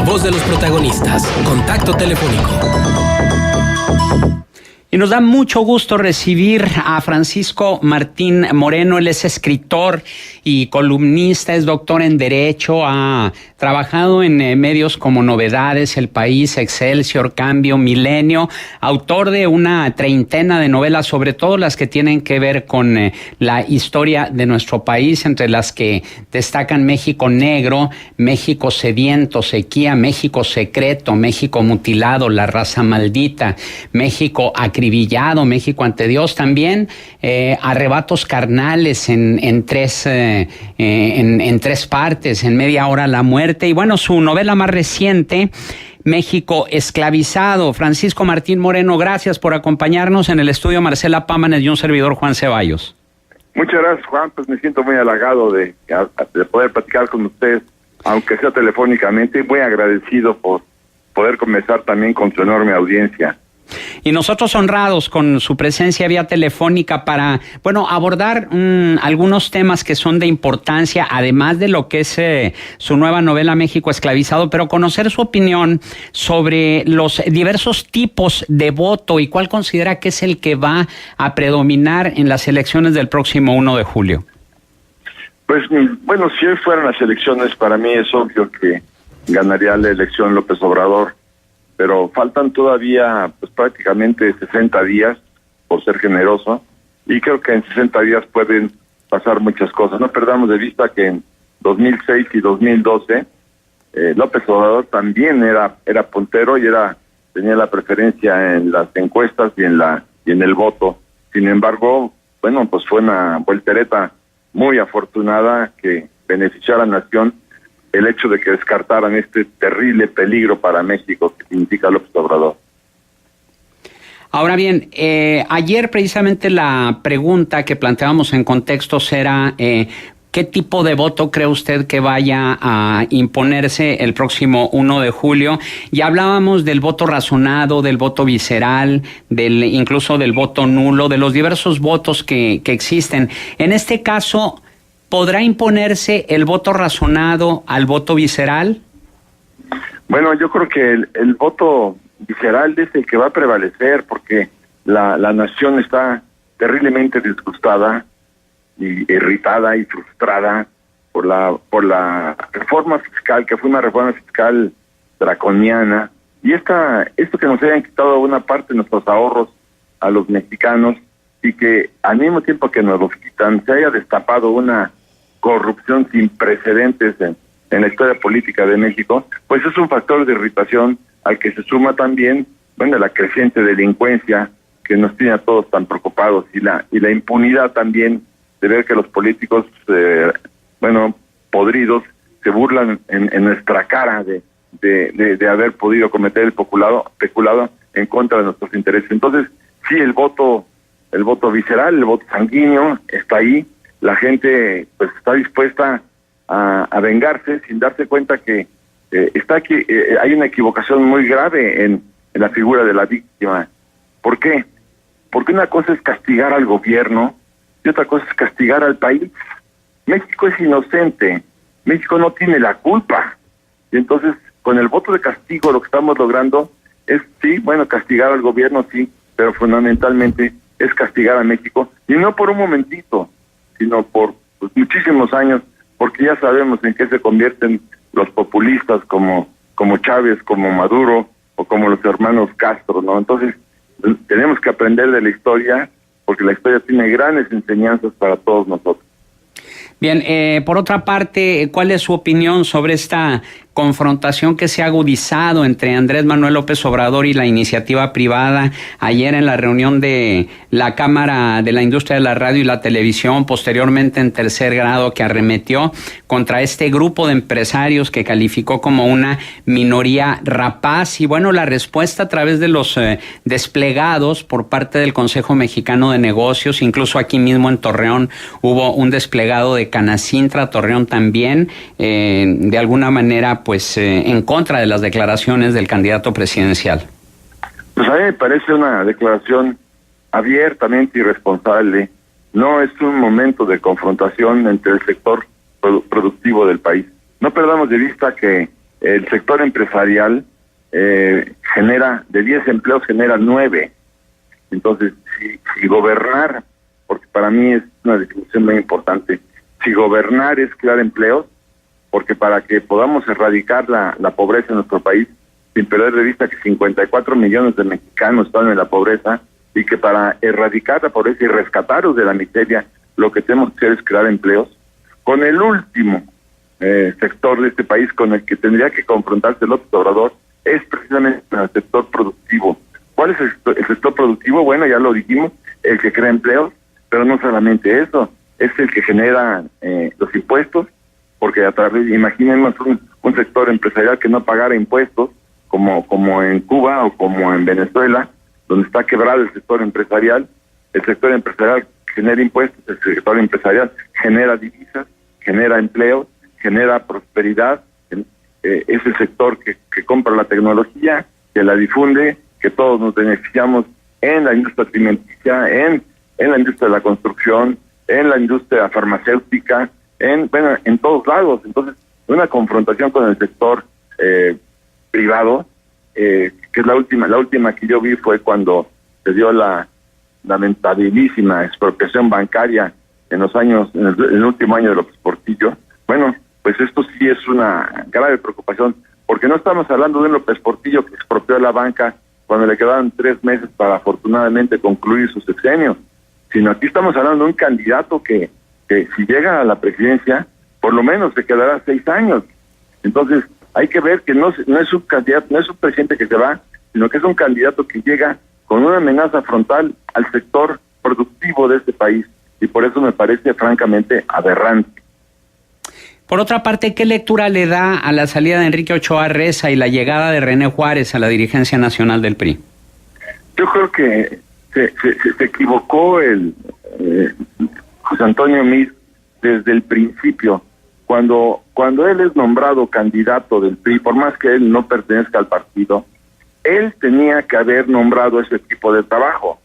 voz de los protagonistas. Contacto telefónico. Y nos da mucho gusto recibir a Francisco Martín Moreno. Él es escritor y columnista, es doctor en Derecho, ha trabajado en medios como Novedades, El País, Excelsior, Cambio, Milenio, autor de una treintena de novelas, sobre todo las que tienen que ver con la historia de nuestro país, entre las que destacan México Negro, México Sediento, Sequía, México Secreto, México Mutilado, La Raza Maldita, México Acribillado, México ante Dios, también Arrebatos Carnales en tres partes, en Media Hora la Muerte, y bueno, su novela más reciente, México Esclavizado. Francisco Martín Moreno, gracias por acompañarnos en el estudio. Marcela Pámanes y un servidor, Juan Ceballos. Muchas gracias, Juan, pues me siento muy halagado de poder platicar con ustedes, aunque sea telefónicamente, y muy agradecido por poder conversar también con su enorme audiencia. Y nosotros honrados con su presencia vía telefónica para, bueno, abordar algunos temas que son de importancia, además de lo que es su nueva novela México Esclavizado, pero conocer su opinión sobre los diversos tipos de voto y cuál considera que es el que va a predominar en las elecciones del próximo 1 de julio. Pues, bueno, si hoy fueran las elecciones, para mí es obvio que ganaría la elección López Obrador, pero faltan todavía pues prácticamente 60 días, por ser generoso, y creo que en 60 días pueden pasar muchas cosas. No perdamos de vista que en 2006 y 2012 López Obrador también era puntero y tenía la preferencia en las encuestas y en el voto. Sin embargo, bueno, pues fue una voltereta muy afortunada que benefició a la nación el hecho de que descartaran este terrible peligro para México que significa López Obrador. Ahora bien, ayer precisamente la pregunta que planteábamos en contextos era ¿qué tipo de voto cree usted que vaya a imponerse el próximo 1 de julio? Y hablábamos del voto razonado, del voto visceral, incluso del voto nulo, de los diversos votos que existen. En este caso, ¿podrá imponerse el voto razonado al voto visceral? Bueno, yo creo que el voto visceral es el que va a prevalecer, porque la nación está terriblemente disgustada y irritada y frustrada por la reforma fiscal, que fue una reforma fiscal draconiana, y esto que nos hayan quitado una parte de nuestros ahorros a los mexicanos, y que al mismo tiempo que nos los quitan, se haya destapado una corrupción sin precedentes en la historia política de México, pues es un factor de irritación al que se suma también, bueno, la creciente delincuencia que nos tiene a todos tan preocupados, y la impunidad también de ver que los políticos, podridos, se burlan en nuestra cara de haber podido cometer el peculado en contra de nuestros intereses. Entonces, sí, el voto visceral, el voto sanguíneo está ahí. La gente pues está dispuesta a vengarse sin darse cuenta que hay una equivocación muy grave en la figura de la víctima. ¿Por qué? Porque una cosa es castigar al gobierno y otra cosa es castigar al país. México es inocente, México no tiene la culpa. Y entonces, con el voto de castigo, lo que estamos logrando es, sí, bueno, castigar al gobierno, sí, pero fundamentalmente es castigar a México, y no por un momentito, sino por muchísimos años, porque ya sabemos en qué se convierten los populistas como Chávez, como Maduro, o como los hermanos Castro, ¿no? Entonces, tenemos que aprender de la historia, porque la historia tiene grandes enseñanzas para todos nosotros. Bien, por otra parte, ¿cuál es su opinión sobre esta confrontación que se ha agudizado entre Andrés Manuel López Obrador y la iniciativa privada ayer en la reunión de la Cámara de la Industria de la Radio y la Televisión, posteriormente en tercer grado, que arremetió contra este grupo de empresarios que calificó como una minoría rapaz? Y bueno, la respuesta a través de los desplegados por parte del Consejo Mexicano de Negocios, incluso aquí mismo en Torreón hubo un desplegado de Canacintra, Torreón también, de alguna manera pues en contra de las declaraciones del candidato presidencial. Pues a mí me parece una declaración abiertamente irresponsable. No es un momento de confrontación entre el sector productivo del país. No perdamos de vista que el sector empresarial genera, de 10 empleos genera 9. Entonces, si gobernar, porque para mí es una definición muy importante, si gobernar es crear empleos, porque para que podamos erradicar la pobreza en nuestro país, sin perder de vista que 54 millones de mexicanos están en la pobreza, y que para erradicar la pobreza y rescatarlos de la miseria, lo que tenemos que hacer es crear empleos, con el último sector de este país con el que tendría que confrontarse López Obrador, es precisamente el sector productivo. ¿Cuál es el sector productivo? Bueno, ya lo dijimos, el que crea empleos, pero no solamente eso, es el que genera los impuestos, porque a través, imaginemos un sector empresarial que no pagara impuestos, como en Cuba o como en Venezuela, donde está quebrado el sector empresarial genera impuestos, el sector empresarial genera divisas, genera empleo, genera prosperidad, es el sector que compra la tecnología, que la difunde, que todos nos beneficiamos en la industria alimenticia, en la industria de la construcción, en la industria farmacéutica, en todos lados. Entonces, una confrontación con el sector privado, que es la última que yo vi fue cuando se dio la lamentabilísima expropiación bancaria en el último año de López Portillo. Bueno, pues esto sí es una grave preocupación, porque no estamos hablando de un López Portillo que expropió la banca cuando le quedaban 3 meses para afortunadamente concluir su sexenio, sino aquí estamos hablando de un candidato que si llega a la presidencia, por lo menos se quedará 6 años. Entonces, hay que ver que no es un candidato, no es un presidente que se va, sino que es un candidato que llega con una amenaza frontal al sector productivo de este país, y por eso me parece francamente aberrante. Por otra parte, ¿qué lectura le da a la salida de Enrique Ochoa Reza y la llegada de René Juárez a la dirigencia nacional del PRI? Yo creo que se equivocó José Antonio Meade desde el principio. Cuando él es nombrado candidato del PRI, por más que él no pertenezca al partido, él tenía que haber nombrado ese equipo de trabajo.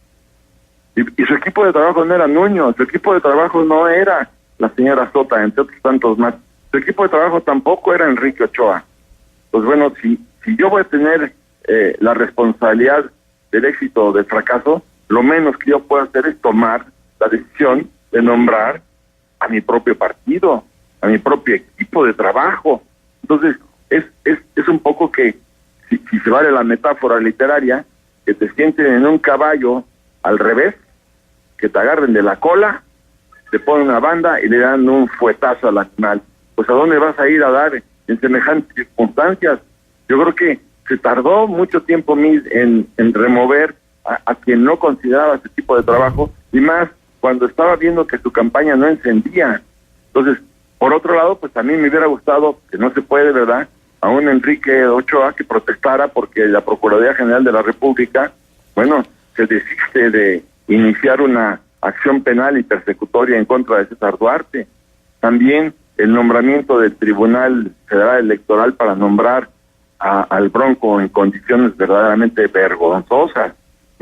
Y su equipo de trabajo no era Nuño, su equipo de trabajo no era la señora Sota, entre otros tantos más. Su equipo de trabajo tampoco era Enrique Ochoa. Pues bueno, si yo voy a tener la responsabilidad del éxito o del fracaso, lo menos que yo puedo hacer es tomar la decisión de nombrar a mi propio partido, a mi propio equipo de trabajo. Entonces, es un poco que, si se vale la metáfora literaria, que te sienten en un caballo al revés, que te agarren de la cola, te ponen una banda y le dan un fuetazo al animal. Pues ¿a dónde vas a ir a dar en semejantes circunstancias? Yo creo que se tardó mucho tiempo en remover a quien no consideraba ese tipo de trabajo, y más cuando estaba viendo que su campaña no encendía. Entonces, por otro lado, pues a mí me hubiera gustado, que no se puede, ¿verdad?, a un Enrique Ochoa que protestara porque la Procuraduría General de la República, bueno, se desiste de iniciar una acción penal y persecutoria en contra de César Duarte. También el nombramiento del Tribunal Federal Electoral para nombrar al Bronco en condiciones verdaderamente vergonzosas.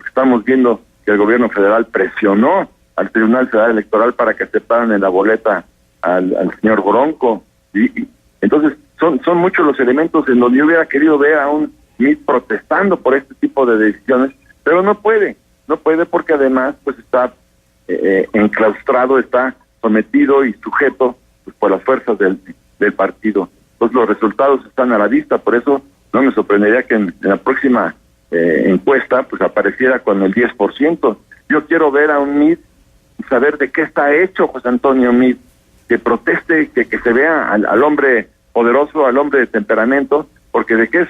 Estamos viendo que el gobierno federal presionó al Tribunal Federal Electoral para que aceptaran en la boleta al señor Bronco. Y entonces son muchos los elementos en donde yo hubiera querido ver a un MIT protestando por este tipo de decisiones, pero no puede porque además pues está enclaustrado, está sometido y sujeto pues, por las fuerzas del partido. Entonces los resultados están a la vista, por eso no me sorprendería que en la próxima encuesta pues apareciera con el 10%. Yo quiero ver a un MIT y saber de qué está hecho José Antonio Meade, que proteste, que se vea al hombre poderoso, al hombre de temperamento, porque de que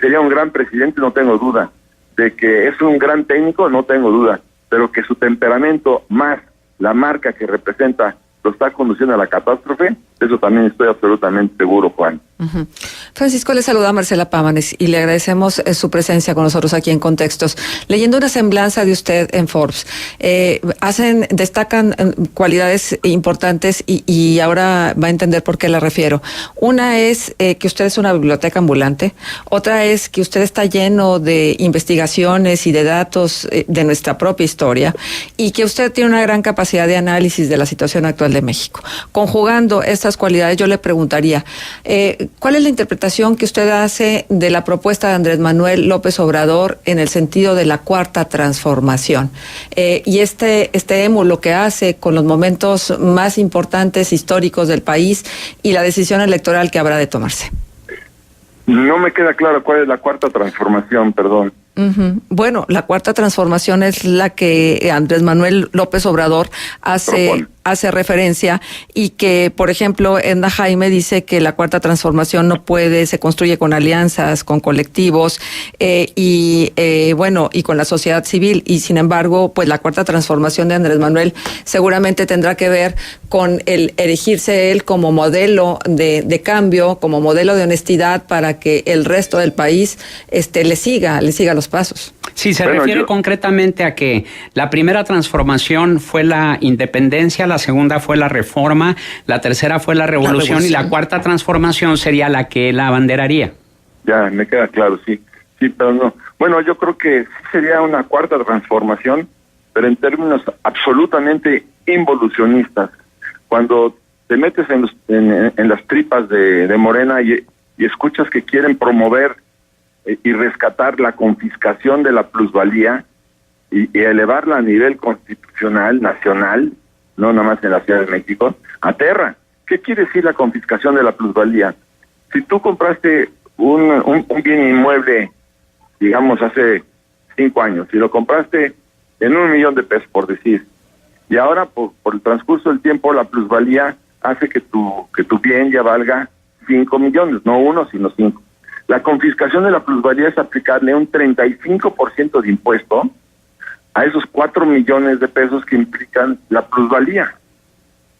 sería un gran presidente no tengo duda, de que es un gran técnico no tengo duda, pero que su temperamento más la marca que representa lo está conduciendo a la catástrofe, de eso también estoy absolutamente seguro, Juan. Uh-huh. Francisco, le saluda Marcela Pámanes y le agradecemos su presencia con nosotros aquí en Contextos. Leyendo una semblanza de usted en Forbes, destacan cualidades importantes y ahora va a entender por qué la refiero. Una es que usted es una biblioteca ambulante, otra es que usted está lleno de investigaciones y de datos de nuestra propia historia, y que usted tiene una gran capacidad de análisis de la situación actual de México. Conjugando estas muchas cualidades, yo le preguntaría, ¿cuál es la interpretación que usted hace de la propuesta de Andrés Manuel López Obrador en el sentido de la cuarta transformación? Y este émulo que hace con los momentos más importantes históricos del país y la decisión electoral que habrá de tomarse. No me queda claro cuál es la cuarta transformación, perdón. Bueno, la cuarta transformación es la que Andrés Manuel López Obrador hace referencia, y que, por ejemplo, Edna Jaime dice que la cuarta transformación se construye con alianzas, con colectivos, y con la sociedad civil, y sin embargo, pues la cuarta transformación de Andrés Manuel seguramente tendrá que ver con el erigirse él como modelo de cambio, como modelo de honestidad para que el resto del país le siga los pasos. Sí, se refiere concretamente a que la primera transformación fue la independencia, la segunda fue la reforma, la tercera fue la revolución y la cuarta transformación sería la que él abanderaría. Ya, me queda claro, sí, pero no. Bueno, yo creo que sí sería una cuarta transformación, pero en términos absolutamente involucionistas. Cuando te metes en las tripas de Morena y escuchas que quieren promover y rescatar la confiscación de la plusvalía y elevarla a nivel constitucional, nacional, no nada más en la Ciudad de México, aterra. ¿Qué quiere decir la confiscación de la plusvalía? Si tú compraste un bien inmueble, digamos, hace 5 años, y lo compraste en $1 millón, por decir, y ahora por el transcurso del tiempo la plusvalía hace que tu bien ya valga 5 millones, no 1, sino 5. La confiscación de la plusvalía es aplicarle un 35% de impuesto a esos 4 millones de pesos que implican la plusvalía.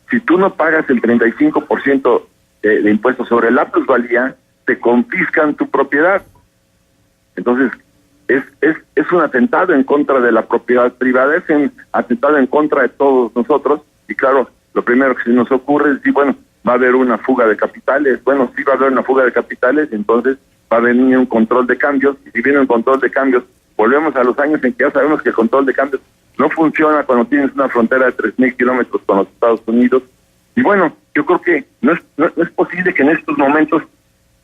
Si tú no pagas el 35% de impuesto sobre la plusvalía, te confiscan tu propiedad. Entonces, es un atentado en contra de la propiedad privada, es un atentado en contra de todos nosotros. Y claro, lo primero que se nos ocurre es decir, bueno, va a haber una fuga de capitales. Bueno, sí va a haber una fuga de capitales, entonces va a venir un control de cambios, y si viene un control de cambios, volvemos a los años en que ya sabemos que el control de cambios no funciona cuando tienes una frontera de 3,000 kilómetros con los Estados Unidos. Y bueno, yo creo que no es posible que en estos momentos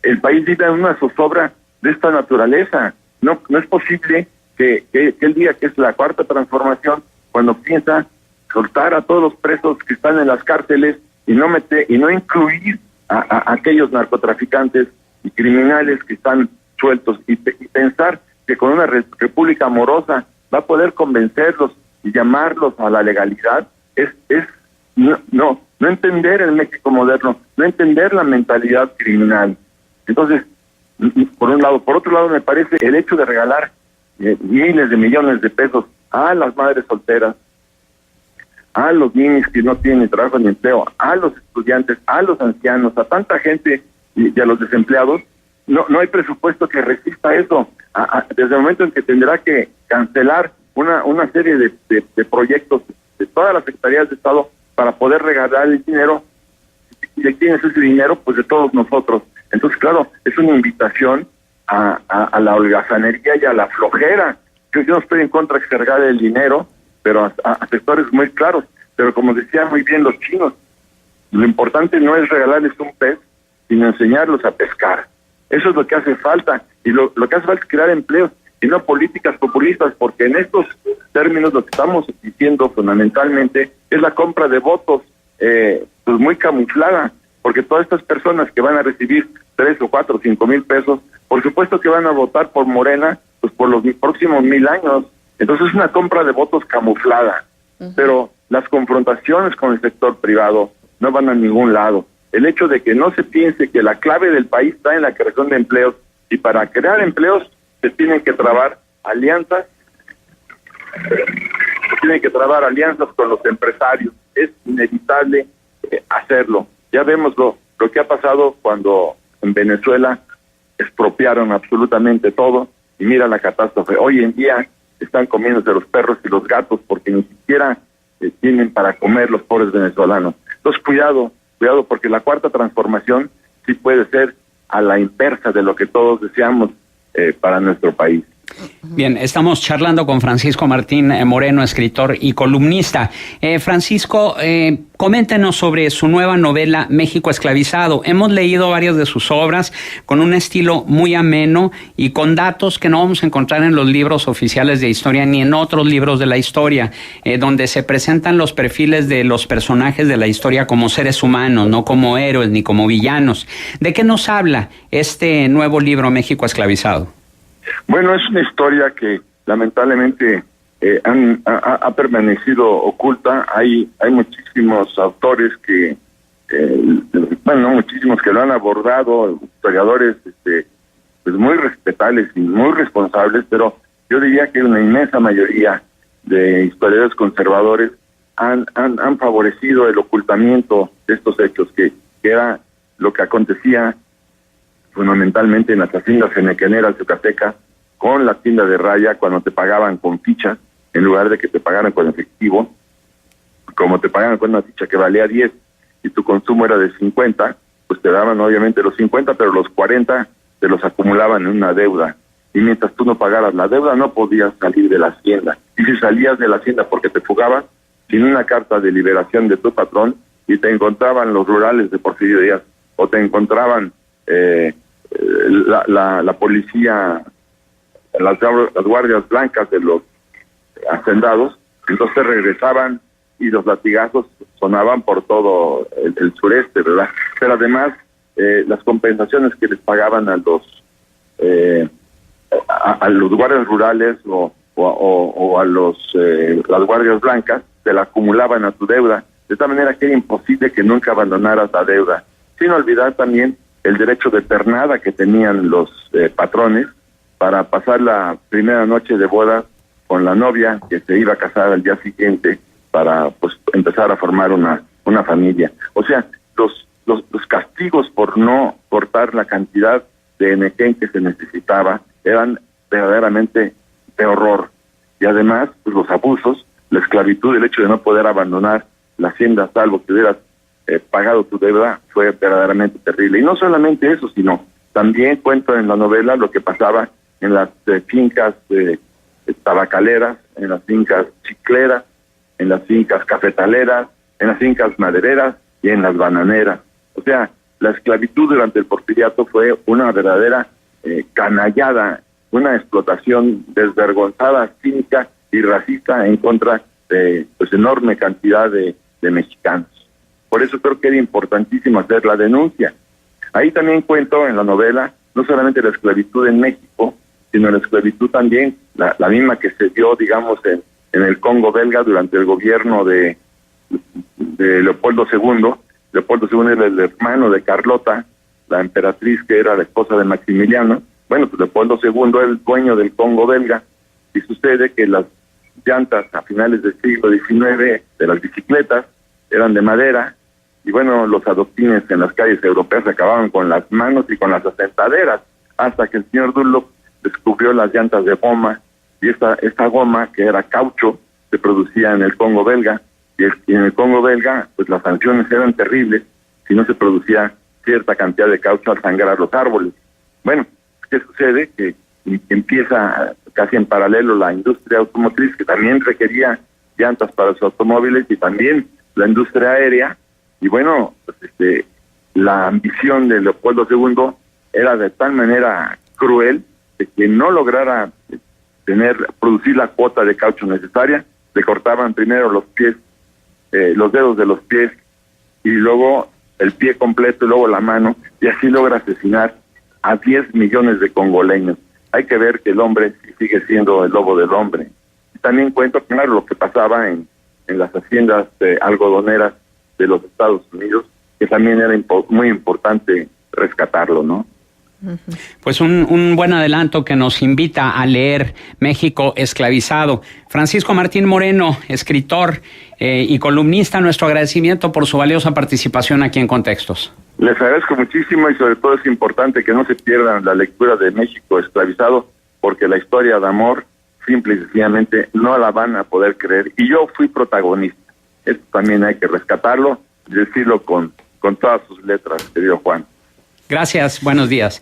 el país viva en una zozobra de esta naturaleza. No es posible que el día que es la cuarta transformación, cuando piensa soltar a todos los presos que están en las cárceles y no incluir a aquellos narcotraficantes y criminales que están sueltos, y pensar que con una república amorosa va a poder convencerlos y llamarlos a la legalidad, no entender el México moderno, no entender la mentalidad criminal. Entonces, por un lado. Por otro lado, me parece el hecho de regalar miles de millones de pesos a las madres solteras, a los niños que no tienen trabajo ni empleo, a los estudiantes, a los ancianos, a tanta gente y a los desempleados. No hay presupuesto que resista eso. Desde el momento en que tendrá que cancelar una serie de proyectos de todas las secretarías de Estado para poder regalar el dinero. ¿Y de quién es ese dinero? Pues de todos nosotros. Entonces, claro, es una invitación a la holgazanería y a la flojera. Yo no estoy en contra de que se regale el dinero, pero a sectores muy claros. Pero como decían muy bien los chinos, lo importante no es regalarles un pez, sino enseñarlos a pescar. Eso es lo que hace falta. Y lo que hace falta es crear empleos y no políticas populistas, porque en estos términos lo que estamos diciendo fundamentalmente es la compra de votos, pues muy camuflada, porque todas estas personas que van a recibir 3 o 4 o 5 mil pesos, por supuesto que van a votar por Morena, pues por los próximos 1000 años. Entonces es una compra de votos camuflada. Pero las confrontaciones con el sector privado no van a ningún lado. El hecho de que no se piense que la clave del país está en la creación de empleos, y para crear empleos se tienen que trabar alianzas, con los empresarios. Es inevitable hacerlo. Ya vemos lo que ha pasado cuando en Venezuela expropiaron absolutamente todo, y mira la catástrofe. Hoy en día están comiéndose los perros y los gatos porque ni siquiera tienen para comer los pobres venezolanos. Entonces cuidado, porque la cuarta transformación sí puede ser a la inversa de lo que todos deseamos para nuestro país. Bien, estamos charlando con Francisco Martín Moreno, escritor y columnista. Francisco, coméntenos sobre su nueva novela México esclavizado. Hemos leído varias de sus obras con un estilo muy ameno y con datos que no vamos a encontrar en los libros oficiales de historia ni en otros libros de la historia, donde se presentan los perfiles de los personajes de la historia como seres humanos, no como héroes ni como villanos. ¿De qué nos habla este nuevo libro México esclavizado? Bueno, es una historia que lamentablemente ha permanecido oculta. Hay muchísimos autores que, muchísimos que lo han abordado, historiadores pues muy respetables y muy responsables, pero yo diría que una inmensa mayoría de historiadores conservadores han favorecido el ocultamiento de estos hechos, que era lo que acontecía fundamentalmente en las haciendas henequeneras yucatecas, con la tienda de raya, cuando te pagaban con fichas, en lugar de que te pagaran con efectivo. Como te pagaban con una ficha que valía 10 y tu consumo era de 50, pues te daban obviamente los 50, pero los 40 te los acumulaban en una deuda. Y mientras tú no pagaras la deuda, no podías salir de la hacienda. Y si salías de la hacienda porque te fugabas, sin una carta de liberación de tu patrón, y te encontraban los rurales de Porfirio Díaz, o te encontraban la policía, las guardias blancas de los hacendados, entonces regresaban y los latigazos sonaban por todo el sureste, ¿verdad? Pero además, las compensaciones que les pagaban a los guardias rurales o a las guardias blancas, te la acumulaban a tu deuda, de tal manera que era imposible que nunca abandonaras la deuda, sin olvidar también el derecho de pernada que tenían los patrones para pasar la primera noche de boda con la novia que se iba a casar al día siguiente, para pues empezar a formar una familia. O sea, los castigos por no cortar la cantidad de enequén que se necesitaba eran verdaderamente de horror. Y además, pues los abusos, la esclavitud, el hecho de no poder abandonar la hacienda salvo que hubieras pagado tu deuda, fue verdaderamente terrible. Y no solamente eso, sino también cuento en la novela lo que pasaba en las fincas tabacaleras, en las fincas chicleras, en las fincas cafetaleras, en las fincas madereras y en las bananeras. O sea, la esclavitud durante el porfiriato fue una verdadera canallada, una explotación desvergonzada, cínica y racista en contra de pues enorme cantidad de mexicanos. Por eso creo que era importantísimo hacer la denuncia. Ahí también cuento en la novela no solamente la esclavitud en México, sino la esclavitud también, la misma que se dio, digamos, en el Congo belga durante el gobierno de Leopoldo II. Leopoldo II era el hermano de Carlota, la emperatriz que era la esposa de Maximiliano. Bueno, pues Leopoldo II era el dueño del Congo belga, y sucede que las llantas a finales del siglo XIX de las bicicletas eran de madera, y bueno, los adoquines en las calles europeas acababan con las manos y con las asentaderas, hasta que el señor Dunlop descubrió las llantas de goma, y esta goma, que era caucho, se producía en el Congo belga, y en el Congo belga, pues las sanciones eran terribles si no se producía cierta cantidad de caucho al sangrar los árboles. Bueno, ¿qué sucede? Que empieza casi en paralelo la industria automotriz, que también requería llantas para sus automóviles, y también la industria aérea, y bueno, pues la ambición de Leopoldo II era de tal manera cruel de que no lograra producir la cuota de caucho necesaria. Le cortaban primero los pies, los dedos de los pies, y luego el pie completo y luego la mano, y así logra asesinar a 10 millones de congoleños. Hay que ver que el hombre sigue siendo el lobo del hombre. Y también cuento, claro, lo que pasaba en las haciendas algodoneras de los Estados Unidos, que también era muy importante rescatarlo, ¿no? Pues un buen adelanto que nos invita a leer México esclavizado. Francisco Martín Moreno, escritor y columnista, nuestro agradecimiento por su valiosa participación aquí en Contextos. Les agradezco muchísimo, y sobre todo es importante que no se pierdan la lectura de México esclavizado, porque la historia de amor simple y sencillamente no la van a poder creer, y yo fui protagonista. Esto también hay que rescatarlo y decirlo con todas sus letras, querido Juan. Gracias, buenos días.